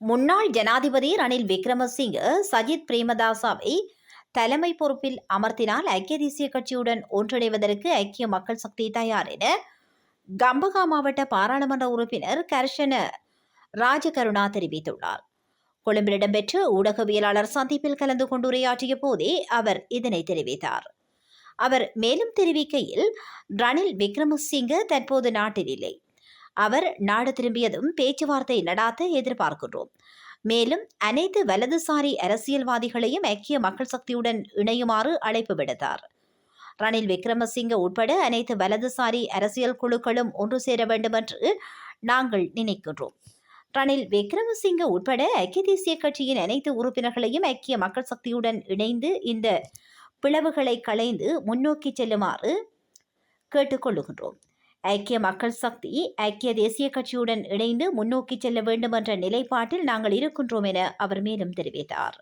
முன்னாள் ஜனாதிபதி ரணில் விக்ரமசிங்க சஜித் பிரேமதாசவை தலைமை பொறுப்பில் அமர்த்தினால் ஐக்கிய தேசிய கட்சியுடன் ஒன்றிணைவதற்கு ஐக்கிய மக்கள் சக்தி தயார் என கம்பகா மாவட்ட பாராளுமன்ற உறுப்பினர் கர்ஷன ராஜகருணா தெரிவித்துள்ளார். கொழும்பில் இடம்பெற்ற ஊடகவியலாளர் சந்திப்பில் கலந்து கொண்டு உரையாற்றிய போதே அவர் இதனை தெரிவித்தார். அவர் மேலும் தெரிவிக்கையில், ரணில் விக்ரமசிங்க தற்போது நாட்டில் இல்லை. அவர் நாடு திரும்பியதும் பேச்சுவார்த்தை நடாத்த எதிர்பார்க்கின்றோம். மேலும் அனைத்து வலதுசாரி அரசியல்வாதிகளையும் ஐக்கிய மக்கள் சக்தியுடன் இணையுமாறு அழைப்பு விடுத்தார். ரணில் விக்ரமசிங்க உட்பட அனைத்து வலதுசாரி அரசியல் குழுக்களும் ஒன்று சேர வேண்டும் என்று நாங்கள் நினைக்கின்றோம். ரணில் விக்ரமசிங்க உட்பட ஐக்கிய தேசிய கட்சியின் அனைத்து உறுப்பினர்களையும் ஐக்கிய மக்கள் சக்தியுடன் இணைந்து இந்த பிளவுகளை களைந்து முன்னோக்கி செல்லுமாறு கேட்டுக்கொள்ளுகின்றோம். ஐக்கிய மக்கள் சக்தி ஐக்கிய தேசிய கட்சியுடன் இணைந்து முன்னோக்கி செல்ல வேண்டும் என்ற நிலைப்பாட்டில் நாங்கள் இருக்கின்றோம் என அவர் மேலும் தெரிவித்தார்.